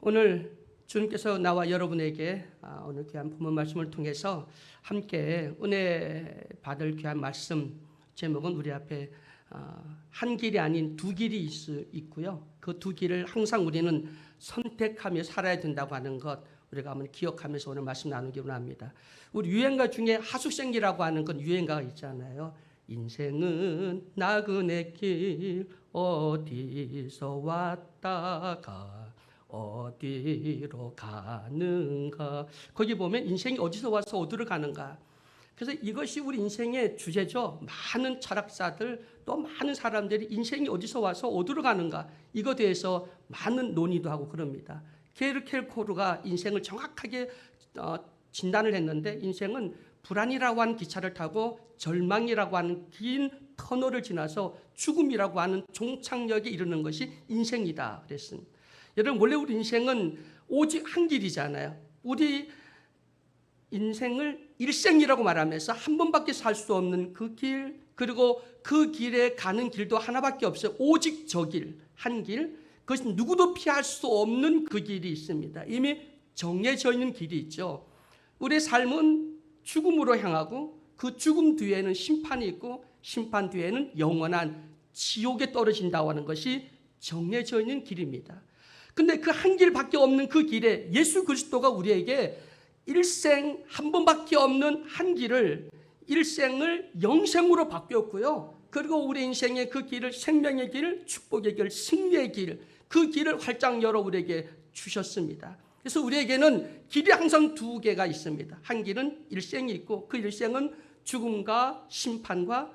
오늘 주님께서 나와 여러분에게 오늘 귀한 본문 말씀을 통해서 함께 은혜 받을 귀한 말씀 제목은 우리 앞에 한 길이 아닌 두 길이 있고요. 그 두 길을 항상 우리는 선택하며 살아야 된다고 하는 것 우리가 한번 기억하면서 오늘 말씀 나누기 원합니다. 우리 유행가 중에 하숙생기라고 하는 건 유행가가 있잖아요. 인생은 나그네 길 어디서 왔다가 어디로 가는가. 거기 보면 인생이 어디서 와서 어디로 가는가. 그래서 이것이 우리 인생의 주제죠. 많은 철학자들 또 많은 사람들이 인생이 어디서 와서 어디로 가는가 이거에 대해서 많은 논의도 하고 그럽니다. 케르켈코르가 인생을 정확하게 진단을 했는데 인생은 불안이라고 하는 기차를 타고 절망이라고 하는 긴 터널을 지나서 죽음이라고 하는 종착역에 이르는 것이 인생이다 그랬습니다. 여러분 원래 우리 인생은 오직 한 길이잖아요. 우리 인생을 일생이라고 말하면서 한 번밖에 살 수 없는 그 길, 그리고 그 길에 가는 길도 하나밖에 없어요. 오직 저 길, 한 길. 그것은 누구도 피할 수 없는 그 길이 있습니다. 이미 정해져 있는 길이 있죠. 우리의 삶은 죽음으로 향하고 그 죽음 뒤에는 심판이 있고 심판 뒤에는 영원한 지옥에 떨어진다고 하는 것이 정해져 있는 길입니다. 근데 그 한 길밖에 없는 그 길에 예수 그리스도가 우리에게 일생 한 번밖에 없는 한 길을 일생을 영생으로 바뀌었고요. 그리고 우리 인생의 그 길을 생명의 길, 축복의 길, 승리의 길, 그 길을 활짝 열어 우리에게 주셨습니다. 그래서 우리에게는 길이 항상 두 개가 있습니다. 한 길은 일생이 있고 그 일생은 죽음과 심판과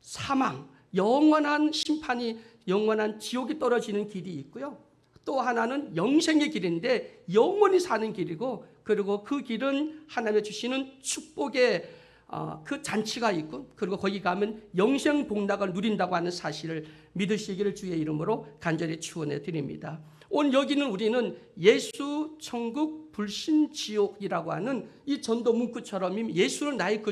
사망, 영원한 심판이 영원한 지옥에 떨어지는 길이 있고요. 또 하나는 영생의 길인데 영원히 사는 길이고 그리고 그 길은 하나님의 주시는 축복의 그 잔치가 있고 그리고 거기 가면 영생 복락을 누린다고 하는 사실을 믿으시기를 주의 이름으로 간절히 축원해 드립니다. 오늘 여기는 우리는 예수 천국 불신 지옥이라고 하는 이 전도 문구처럼 예수를 나의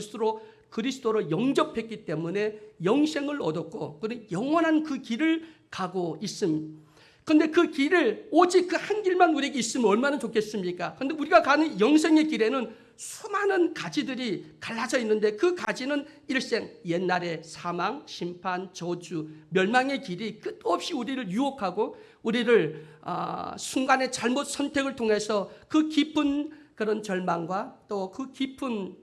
그리스도로 영접했기 때문에 영생을 얻었고 그리고 영원한 그 길을 가고 있습니다. 그런데 그 길을 오직 그 한 길만 우리에게 있으면 얼마나 좋겠습니까? 그런데 우리가 가는 영생의 길에는 수많은 가지들이 갈라져 있는데 그 가지는 일생, 옛날의 사망, 심판, 저주, 멸망의 길이 끝 없이 우리를 유혹하고 우리를 순간의 잘못 선택을 통해서 그 깊은 그런 절망과 또 그 깊은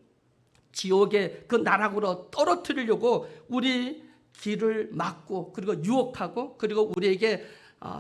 지옥의 그 나락으로 떨어뜨리려고 우리 길을 막고 그리고 유혹하고 그리고 우리에게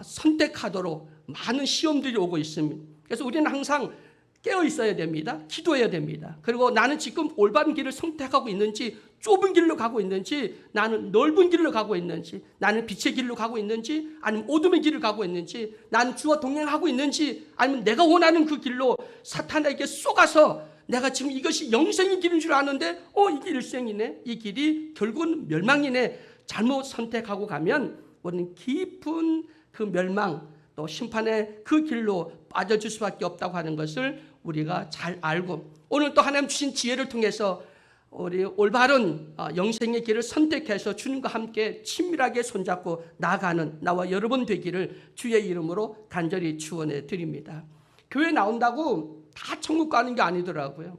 선택하도록 많은 시험들이 오고 있습니다. 그래서 우리는 항상 깨어 있어야 됩니다. 기도해야 됩니다. 그리고 나는 지금 올바른 길을 선택하고 있는지 좁은 길로 가고 있는지 나는 넓은 길로 가고 있는지 나는 빛의 길로 가고 있는지 아니면 어둠의 길을 가고 있는지 나는 주와 동행하고 있는지 아니면 내가 원하는 그 길로 사탄에게 쏘가서 내가 지금 이것이 영생의 길인 줄 아는데 이게 일생이네. 이 길이 결국은 멸망이네. 잘못 선택하고 가면 우리는 깊은 그 멸망 또 심판의 그 길로 빠져줄 수밖에 없다고 하는 것을 우리가 잘 알고 오늘 또 하나님 주신 지혜를 통해서 우리 올바른 영생의 길을 선택해서 주님과 함께 친밀하게 손잡고 나아가는 나와 여러분 되기를 주의 이름으로 간절히 축원해 드립니다. 교회 나온다고 다 천국 가는 게 아니더라고요.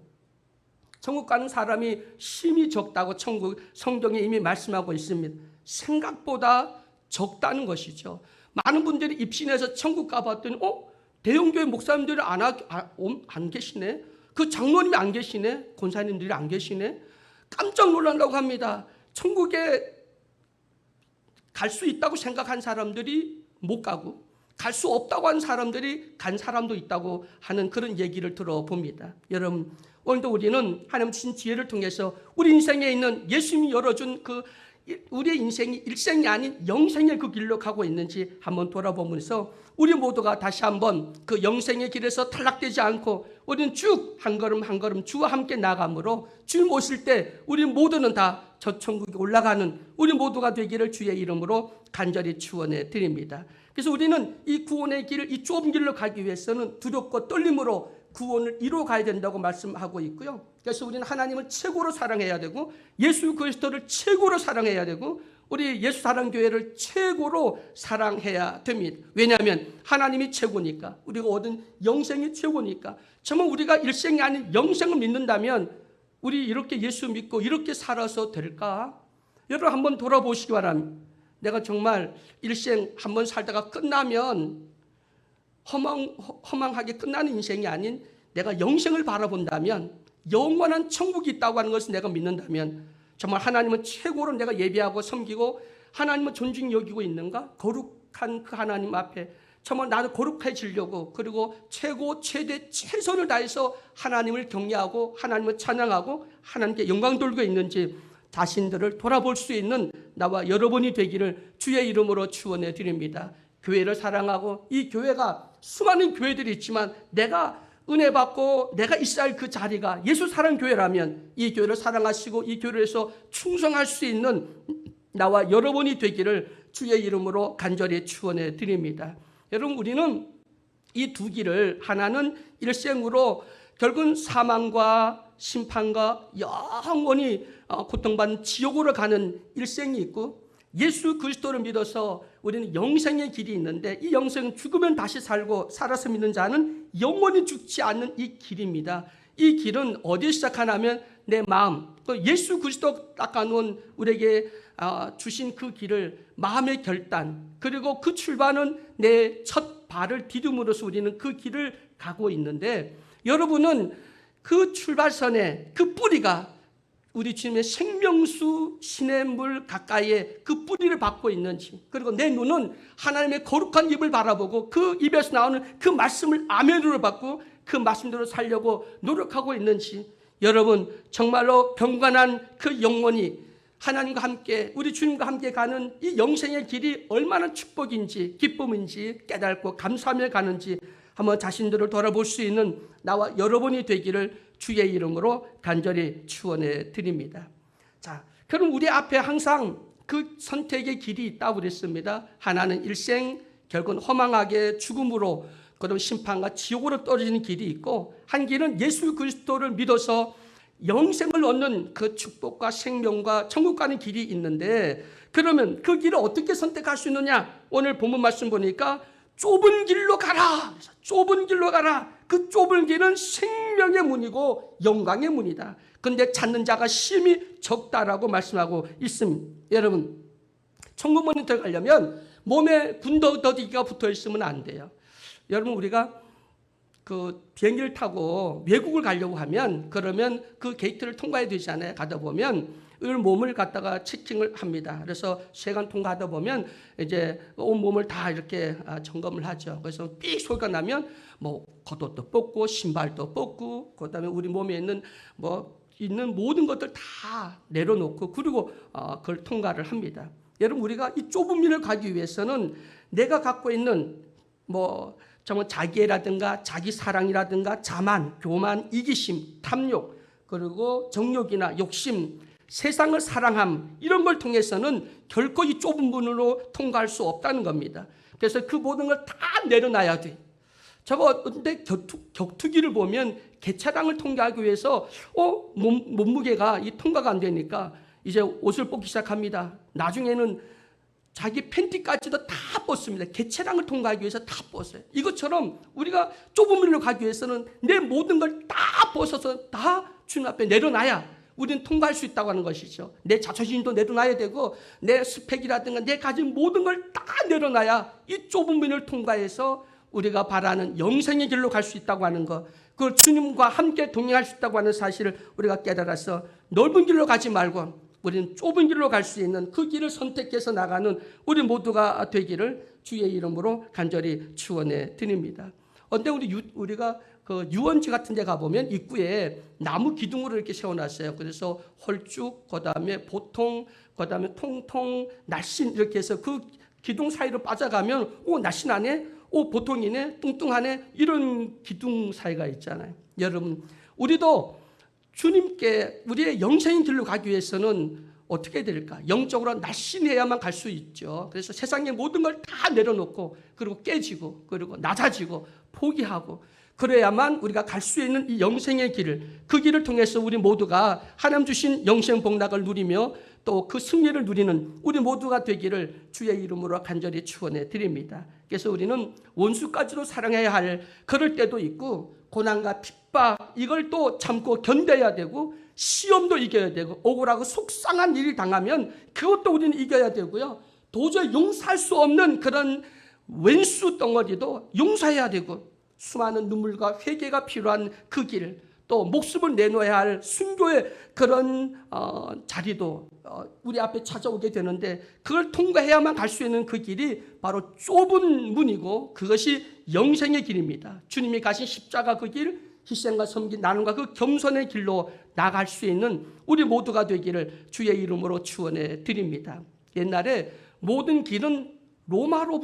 천국 가는 사람이 심히 적다고 성경에 이미 말씀하고 있습니다. 생각보다 적다는 것이죠. 많은 분들이 입신해서 천국 가봤더니 대형교회 목사님들이 안 계시네. 그 장로님이 안 계시네. 권사님들이 안 계시네. 깜짝 놀란다고 합니다. 천국에 갈 수 있다고 생각한 사람들이 못 가고 갈 수 없다고 하는 사람들이 간 사람도 있다고 하는 그런 얘기를 들어봅니다. 여러분 오늘도 우리는 하나님 주신 지혜를 통해서 우리 인생에 있는 예수님이 열어준 그 우리의 인생이 일생이 아닌 영생의 그 길로 가고 있는지 한번 돌아보면서 우리 모두가 다시 한번 그 영생의 길에서 탈락되지 않고 우리는 쭉 한 걸음 한 걸음 주와 함께 나아가므로 주님 오실 때 우리 모두는 다 저 천국에 올라가는 우리 모두가 되기를 주의 이름으로 간절히 축원해 드립니다. 그래서 우리는 이 구원의 길을 이 좁은 길로 가기 위해서는 두렵고 떨림으로 구원을 이루어 가야 된다고 말씀하고 있고요. 그래서 우리는 하나님을 최고로 사랑해야 되고 예수 그리스도를 최고로 사랑해야 되고 우리 예수 사랑교회를 최고로 사랑해야 됩니다. 왜냐하면 하나님이 최고니까, 우리가 얻은 영생이 최고니까. 정말 우리가 일생이 아닌 영생을 믿는다면 우리 이렇게 예수 믿고 이렇게 살아서 될까? 여러분 한번 돌아보시기 바랍니다. 내가 정말 일생 한번 살다가 끝나면 허망하게 끝나는 인생이 아닌 내가 영생을 바라본다면, 영원한 천국이 있다고 하는 것을 내가 믿는다면, 정말 하나님은 최고로 내가 예배하고 섬기고 하나님은 존중 여기고 있는가? 거룩한 그 하나님 앞에 정말 나도 거룩해지려고, 그리고 최고 최대 최선을 다해서 하나님을 경외하고 하나님을 찬양하고 하나님께 영광 돌리고 있는지 자신들을 돌아볼 수 있는 나와 여러분이 되기를 주의 이름으로 축원해 드립니다. 교회를 사랑하고, 이 교회가 수많은 교회들이 있지만 내가 은혜 받고 내가 있어야 할 그 자리가 예수 사랑 교회라면 이 교회를 사랑하시고 이 교회를 해서 충성할 수 있는 나와 여러분이 되기를 주의 이름으로 간절히 축원해 드립니다. 여러분, 우리는 이 두 길을, 하나는 일생으로 결국은 사망과 심판과 영원히 고통받는 지옥으로 가는 일생이 있고, 예수 그리스도를 믿어서 우리는 영생의 길이 있는데, 이 영생은 죽으면 다시 살고 살아서 믿는 자는 영원히 죽지 않는 이 길입니다. 이 길은 어디에 시작하냐면 내 마음, 또 예수 그리스도 닦아놓은 우리에게 주신 그 길을, 마음의 결단, 그리고 그 출발은 내 첫 발을 디딤으로써 우리는 그 길을 가고 있는데, 여러분은 그 출발선에 그 뿌리가 우리 주님의 생명수 시냇물 가까이에 그 뿌리를 받고 있는지, 그리고 내 눈은 하나님의 거룩한 입을 바라보고 그 입에서 나오는 그 말씀을 아멘으로 받고 그 말씀대로 살려고 노력하고 있는지, 여러분 정말로 경건한 그 영혼이 하나님과 함께, 우리 주님과 함께 가는 이 영생의 길이 얼마나 축복인지 기쁨인지 깨닫고 감사하며 가는지 한번 자신들을 돌아볼 수 있는 나와 여러분이 되기를 주의 이름으로 간절히 축원해 드립니다. 자, 그럼 우리 앞에 항상 그 선택의 길이 있다고 그랬습니다. 하나는 일생 결국은 허망하게 죽음으로, 그다음 심판과 지옥으로 떨어지는 길이 있고, 한 길은 예수 그리스도를 믿어서 영생을 얻는 그 축복과 생명과 천국 가는 길이 있는데, 그러면 그 길을 어떻게 선택할 수 있느냐? 오늘 본문 말씀 보니까 좁은 길로 가라. 좁은 길로 가라. 그 좁은 길은 생명의 문이고 영광의 문이다. 그런데 찾는 자가 심히 적다라고 말씀하고 있습니다. 여러분, 천국문에 들어가려면 몸에 군더더기가 붙어 있으면 안 돼요. 여러분, 우리가 그 비행기를 타고 외국을 가려고 하면, 그러면 그 게이트를 통과해야 되잖아요. 가다 보면 몸을 갖다가 체킹을 합니다. 그래서 세관 통과하다 보면 이제 온 몸을 다 이렇게 점검을 하죠. 그래서 삑 소리가 나면 뭐 겉옷도 뽑고 신발도 뽑고, 그다음에 우리 몸에 있는 있는 모든 것들 다 내려놓고, 그리고 그걸 통과를 합니다. 여러분, 우리가 이 좁은 길을 가기 위해서는 내가 갖고 있는 정말 자기애라든가 자기 사랑이라든가 자만, 교만, 이기심, 탐욕, 그리고 정욕이나 욕심, 세상을 사랑함, 이런 걸 통해서는 결코 이 좁은 문으로 통과할 수 없다는 겁니다. 그래서 그 모든 걸 다 내려놔야 돼. 저거 근데 격투기를 보면 개차량을 통과하기 위해서 몸무게가 이 통과가 안 되니까 이제 옷을 뽑기 시작합니다. 나중에는 자기 팬티까지도 다 벗습니다. 개체량을 통과하기 위해서 다 벗어요. 이것처럼 우리가 좁은 문으로 가기 위해서는 내 모든 걸 다 벗어서 다 주님 앞에 내려놔야 우리는 통과할 수 있다고 하는 것이죠. 내 자존심도 내려놔야 되고, 내 스펙이라든가 내 가진 모든 걸 다 내려놔야 이 좁은 문을 통과해서 우리가 바라는 영생의 길로 갈 수 있다고 하는 것, 그걸 주님과 함께 동행할 수 있다고 하는 사실을 우리가 깨달아서 넓은 길로 가지 말고 우리는 좁은 길로 갈 수 있는 그 길을 선택해서 나가는 우리 모두가 되기를 주의 이름으로 간절히 축원해 드립니다. 언제 우리가 그 유원지 같은 데 가보면 입구에 나무 기둥으로 이렇게 세워놨어요. 그래서 홀쭉, 그다음에 보통, 그다음에 통통, 날씬, 이렇게 해서 그 기둥 사이로 빠져가면 날씬 안에 보통이네, 뚱뚱하네, 이런 기둥 사이가 있잖아요. 여러분, 우리도 주님께 우리의 영생의 길로 가기 위해서는 어떻게 될까? 영적으로 날씬해야만 갈 수 있죠. 그래서 세상의 모든 걸 다 내려놓고, 그리고 깨지고, 그리고 낮아지고, 포기하고, 그래야만 우리가 갈 수 있는 이 영생의 길을, 그 길을 통해서 우리 모두가 하나님 주신 영생 복락을 누리며 또 그 승리를 누리는 우리 모두가 되기를 주의 이름으로 간절히 축원해 드립니다. 그래서 우리는 원수까지도 사랑해야 할 그럴 때도 있고, 고난과 핍박 이걸 또 참고 견뎌야 되고, 시험도 이겨야 되고, 억울하고 속상한 일이 당하면 그것도 우리는 이겨야 되고요. 도저히 용서할 수 없는 그런 왼수 덩어리도 용서해야 되고, 수많은 눈물과 회개가 필요한 그 길, 또 목숨을 내놓아야 할 순교의 그런 자리도 우리 앞에 찾아오게 되는데, 그걸 통과해야만 갈 수 있는 그 길이 바로 좁은 문이고, 그것이 영생의 길입니다. 주님이 가신 십자가 그 길, 희생과 섬긴 나눔과 그 겸손의 길로 나갈 수 있는 우리 모두가 되기를 주의 이름으로 축원해 드립니다. 옛날에 모든 길은 로마로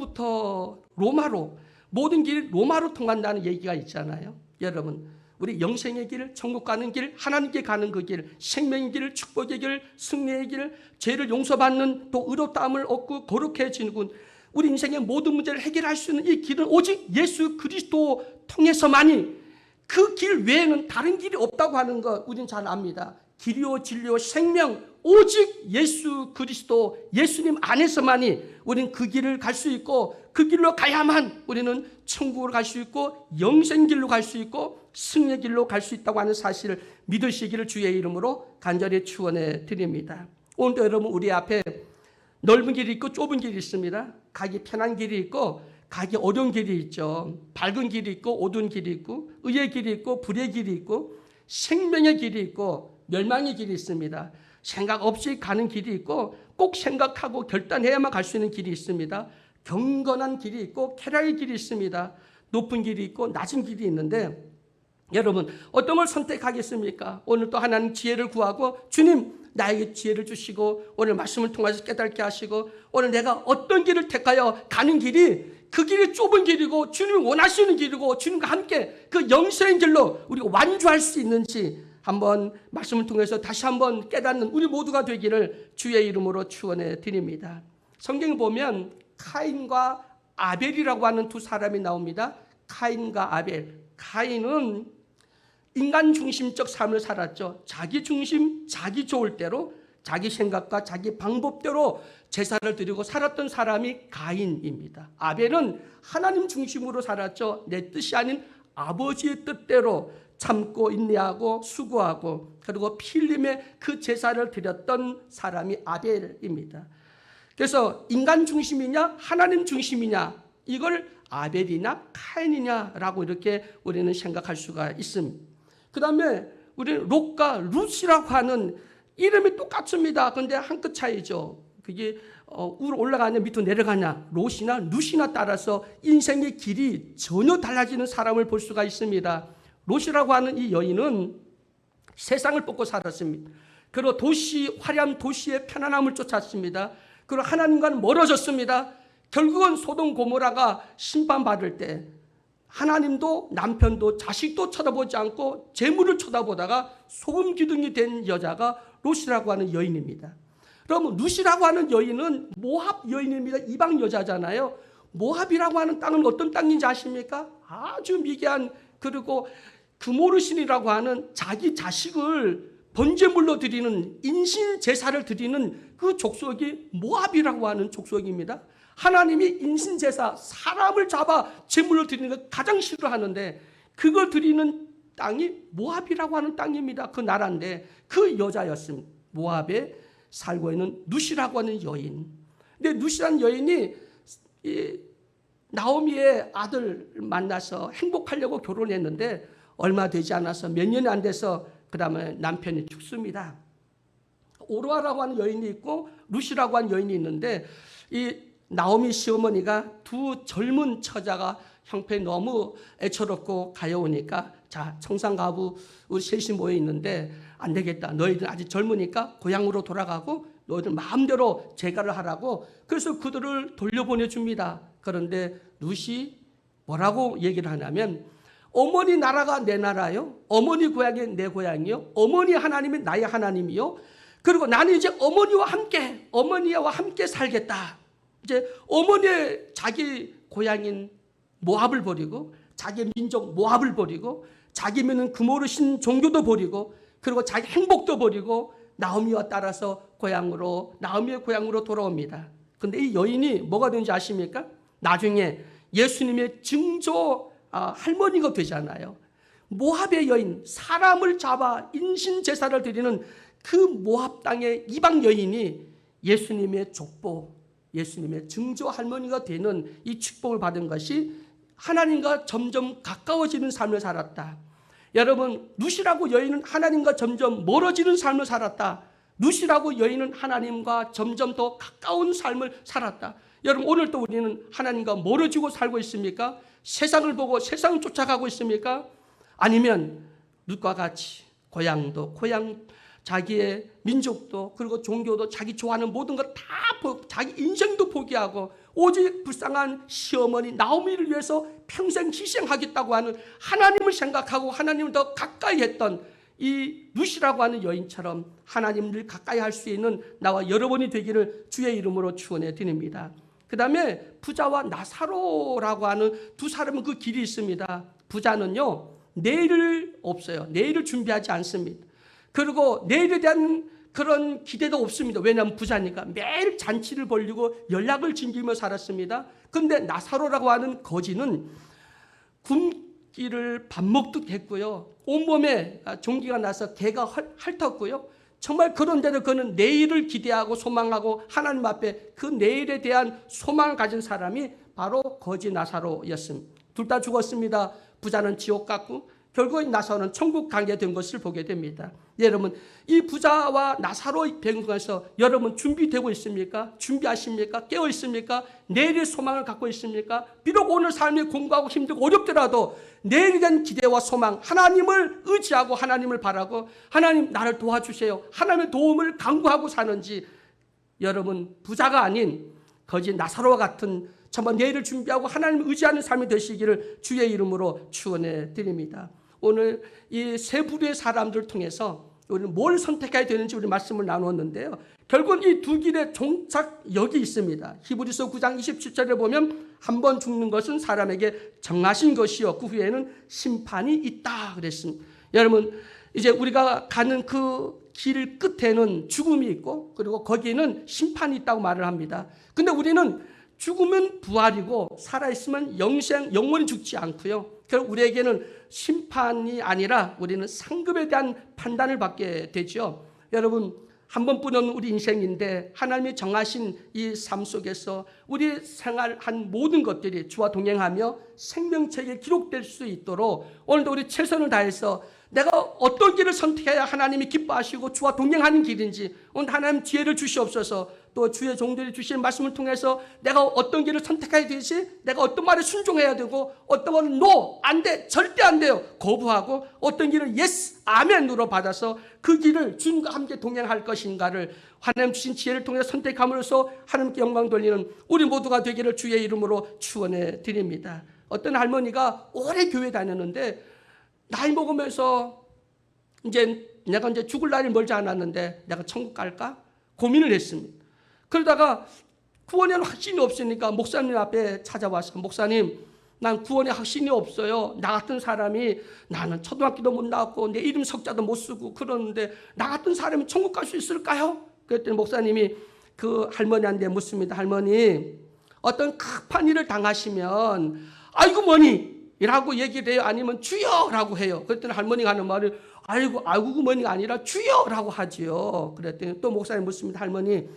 모든 길이 로마로 통한다는 얘기가 있잖아요. 여러분, 우리 영생의 길, 천국 가는 길, 하나님께 가는 그 길, 생명의 길, 축복의 길, 승리의 길, 죄를 용서받는 또 의롭다함을 얻고 거룩해지는 군, 우리 인생의 모든 문제를 해결할 수 있는 이 길은 오직 예수 그리스도 통해서만이, 그 길 외에는 다른 길이 없다고 하는 것 우리는 잘 압니다. 길이요 진리요 생명 오직 예수 그리스도, 예수님 안에서만이 우리는 그 길을 갈 수 있고, 그 길로 가야만 우리는 천국으로 갈 수 있고, 영생 길로 갈 수 있고, 승리의 길로 갈 수 있다고 하는 사실을 믿으시기를 주의 이름으로 간절히 축원해 드립니다. 오늘도 여러분, 우리 앞에 넓은 길이 있고 좁은 길이 있습니다. 가기 편한 길이 있고 가기 어려운 길이 있죠. 밝은 길이 있고 어두운 길이 있고, 의의 길이 있고 불의 길이 있고, 생명의 길이 있고 멸망의 길이 있습니다. 생각 없이 가는 길이 있고, 꼭 생각하고 결단해야만 갈 수 있는 길이 있습니다. 경건한 길이 있고 쾌락의 길이 있습니다. 높은 길이 있고 낮은 길이 있는데, 여러분 어떤 걸 선택하겠습니까? 오늘 또 하나님 지혜를 구하고, 주님 나에게 지혜를 주시고 오늘 말씀을 통해서 깨닫게 하시고, 오늘 내가 어떤 길을 택하여 가는 길이 그 길이 좁은 길이고 주님이 원하시는 길이고, 주님과 함께 그 영생의 길로 우리가 완주할 수 있는지 한번 말씀을 통해서 다시 한번 깨닫는 우리 모두가 되기를 주의 이름으로 축원해 드립니다. 성경에 보면 카인과 아벨이라고 하는 두 사람이 나옵니다. 카인과 아벨. 카인은 인간 중심적 삶을 살았죠. 자기 중심, 자기 좋을 대로, 자기 생각과 자기 방법대로 제사를 드리고 살았던 사람이 가인입니다. 아벨은 하나님 중심으로 살았죠. 내 뜻이 아닌 아버지의 뜻대로 참고 인내하고 수고하고, 그리고 피 흘림의 그 제사를 드렸던 사람이 아벨입니다. 그래서 인간 중심이냐 하나님 중심이냐, 이걸 아벨이냐 카인이냐라고 이렇게 우리는 생각할 수가 있습니다. 그 다음에 우리는 롯과 룻이라고 하는 이름이 똑같습니다. 그런데 한 끗 차이죠. 그게 위로 올라가냐 밑으로 내려가냐, 롯이나 룻이나 따라서 인생의 길이 전혀 달라지는 사람을 볼 수가 있습니다. 롯이라고 하는 이 여인은 세상을 뻗고 살았습니다. 그리고 화려한 도시의 편안함을 쫓았습니다. 그리고 하나님과는 멀어졌습니다. 결국은 소돔 고모라가 심판받을 때 하나님도 남편도 자식도 쳐다보지 않고 재물을 쳐다보다가 소금 기둥이 된 여자가 롯이라고 하는 여인입니다. 그럼 룻이라고 하는 여인은 모압 여인입니다. 이방 여자잖아요. 모압이라고 하는 땅은 어떤 땅인지 아십니까? 아주 미개한, 그리고 그모르신이라고 하는 자기 자식을 번제물로 드리는 인신 제사를 드리는 그 족속이 모압이라고 하는 족속입니다. 하나님이 인신 제사, 사람을 잡아 제물로 드리는 걸 가장 싫어하는데, 그걸 드리는 땅이 모압이라고 하는 땅입니다. 그 나라인데 그 여자였습니다. 모압에 살고 있는 룻이라고 하는 여인. 근데 룻이라는 여인이 나오미의 아들 만나서 행복하려고 결혼했는데, 얼마 되지 않아서, 몇 년이 안 돼서 그 다음에 남편이 죽습니다. 오르아라고 하는 여인이 있고 룻이라고 하는 여인이 있는데, 이 나오미 시어머니가 두 젊은 처자가 형편이 너무 애처롭고 가여우니까, 자, 청산가부 우리 셋이 모여 있는데 안 되겠다, 너희들 아직 젊으니까 고향으로 돌아가고 너희들 마음대로 제가를 하라고, 그래서 그들을 돌려보내줍니다. 그런데 룻이 뭐라고 얘기를 하냐면, 어머니 나라가 내 나라요, 어머니 고향이 내 고향이요, 어머니 하나님이 나의 하나님이요, 그리고 나는 이제 어머니와 함께 살겠다. 이제 어머니의 자기 고향인 모압을 버리고, 자기 민족 모압을 버리고, 자기 믿는 그모르신 종교도 버리고, 그리고 자기 행복도 버리고, 나오미와 따라서 나오미의 고향으로 돌아옵니다. 근데 이 여인이 뭐가 되는지 아십니까? 나중에 예수님의 증조 할머니가 되잖아요. 모압의 여인, 사람을 잡아 인신 제사를 드리는 그 모압 땅의 이방 여인이 예수님의 족보, 예수님의 증조 할머니가 되는 이 축복을 받은 것이 하나님과 점점 가까워지는 삶을 살았다. 여러분, 룻이라고 여인은 하나님과 점점 멀어지는 삶을 살았다. 룻이라고 여인은 하나님과 점점 더 가까운 삶을 살았다. 여러분, 오늘도 우리는 하나님과 멀어지고 살고 있습니까? 세상을 보고 세상을 쫓아가고 있습니까? 아니면 룻과 같이 고향도 자기의 민족도 그리고 종교도 자기 좋아하는 모든 것 다 자기 인생도 포기하고 오직 불쌍한 시어머니 나오미를 위해서 평생 희생하겠다고 하는 하나님을 생각하고 하나님을 더 가까이 했던 이 룻이라고 하는 여인처럼 하나님을 가까이 할 수 있는 나와 여러분이 되기를 주의 이름으로 축원해 드립니다. 그 다음에 부자와 나사로라고 하는 두 사람은 그 길이 있습니다. 부자는요, 내일을 없어요. 내일을 준비하지 않습니다. 그리고 내일에 대한 그런 기대도 없습니다. 왜냐하면 부자니까 매일 잔치를 벌리고 연락을 즐기며 살았습니다. 그런데 나사로라고 하는 거지는 굶기를 밥 먹듯 했고요. 온몸에 종기가 나서 개가 핥았고요. 정말 그런데도 그는 내일을 기대하고 소망하고 하나님 앞에 그 내일에 대한 소망을 가진 사람이 바로 거지 나사로였습니다. 둘 다 죽었습니다. 부자는 지옥 갔고 결국 나사로는 천국 가게 된 것을 보게 됩니다. 여러분, 이 부자와 나사로의 배경에서 여러분 준비되고 있습니까? 준비하십니까? 깨어 있습니까? 내일의 소망을 갖고 있습니까? 비록 오늘 삶이 공부하고 힘들고 어렵더라도 내일에 대한 기대와 소망, 하나님을 의지하고 하나님을 바라고 하나님 나를 도와주세요, 하나님의 도움을 간구하고 사는지, 여러분 부자가 아닌 거지 나사로와 같은 정말 내일을 준비하고 하나님을 의지하는 삶이 되시기를 주의 이름으로 축원해 드립니다. 오늘 이 세 부류의 사람들을 통해서 우리는 뭘 선택해야 되는지 우리 말씀을 나누었는데요. 결국은 이 두 길의 종착역이 있습니다. 히브리서 9장 27절에 보면 한 번 죽는 것은 사람에게 정하신 것이요 그 후에는 심판이 있다 그랬습니다. 여러분, 이제 우리가 가는 그 길 끝에는 죽음이 있고 그리고 거기에는 심판이 있다고 말을 합니다. 근데 우리는 죽으면 부활이고 살아있으면 영원히 죽지 않고요. 결국 우리에게는 심판이 아니라 우리는 상급에 대한 판단을 받게 되죠. 여러분, 한 번뿐인 우리 인생인데 하나님이 정하신 이 삶 속에서 우리 생활한 모든 것들이 주와 동행하며 생명책에 기록될 수 있도록 오늘도 우리 최선을 다해서 내가 어떤 길을 선택해야 하나님이 기뻐하시고 주와 동행하는 길인지 오늘 하나님 지혜를 주시옵소서. 또 주의 종들이 주신 말씀을 통해서 내가 어떤 길을 선택해야 되지, 내가 어떤 말에 순종해야 되고 어떤 말은 no, 안 돼, 절대 안 돼요 거부하고 어떤 길을 yes, 아멘으로 받아서 그 길을 주님과 함께 동행할 것인가를 하나님 주신 지혜를 통해 선택함으로써 하나님께 영광 돌리는 우리 모두가 되기를 주의 이름으로 축원해 드립니다. 어떤 할머니가 오래 교회 다녔는데 나이 먹으면서 내가 죽을 날이 멀지 않았는데 내가 천국 갈까 고민을 했습니다. 그러다가 구원에는 확신이 없으니까 목사님 앞에 찾아와서 목사님, 난 구원에 확신이 없어요. 나 같은 사람이, 나는 초등학교도 못 나왔고 내 이름 석자도 못 쓰고 그러는데 나 같은 사람이 천국 갈 수 있을까요? 그랬더니 목사님이 그 할머니한테 묻습니다. 할머니, 어떤 급한 일을 당하시면 아이고 뭐니 라고 얘기를 해요? 아니면 주여라고 해요? 그랬더니 할머니가 하는 말이 아이고 뭐니가 아니라 주여라고 하지요. 그랬더니 또 목사님 묻습니다. 할머니,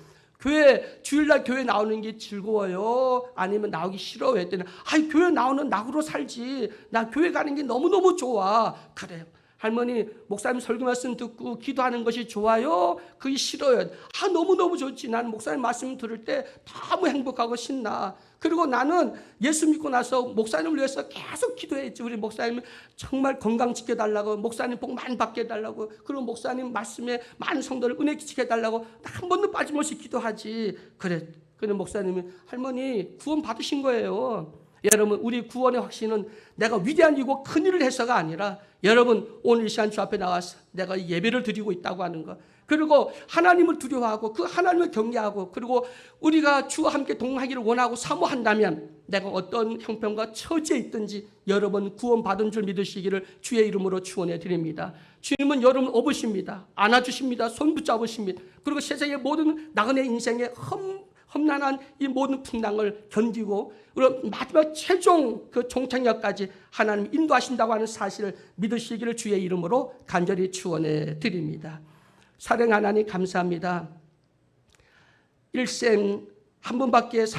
주일날 교회 나오는 게 즐거워요? 아니면 나오기 싫어요? 했더니 교회 나오는 낙으로 살지, 나 교회 가는 게 너무너무 좋아. 그래요. 할머니, 목사님 설교 말씀 듣고 기도하는 것이 좋아요? 그게 싫어요? 너무너무 좋지. 나는 목사님 말씀 들을 때 너무 행복하고 신나. 그리고 나는 예수 믿고 나서 목사님을 위해서 계속 기도했지. 우리 목사님 정말 건강 지켜달라고, 목사님 복 많이 받게 해달라고, 그리고 목사님 말씀에 많은 성도를 은혜 끼치게 해달라고 한 번도 빠짐없이 기도하지. 그래. 그런데 목사님이 할머니 구원 받으신 거예요. 여러분, 우리 구원의 확신은 내가 위대한 일이고 큰 일을 해서가 아니라 여러분 오늘 이 시간 주 앞에 나와서 내가 예배를 드리고 있다고 하는 것, 그리고 하나님을 두려워하고 그 하나님을 경외하고 그리고 우리가 주와 함께 동행하기를 원하고 사모한다면 내가 어떤 형편과 처지에 있든지 여러분 구원받은 줄 믿으시기를 주의 이름으로 축원해 드립니다. 주님은 여러분 업으십니다. 안아주십니다. 손 붙잡으십니다. 그리고 세상의 모든 나그네 인생의 험난한 이 모든 풍랑을 견디고 그리고 마지막 최종 그 종착역까지 하나님 인도하신다고 하는 사실을 믿으시기를 주의 이름으로 간절히 축원해 드립니다. 사랑 하나님 감사합니다. 일생 한 번밖에 살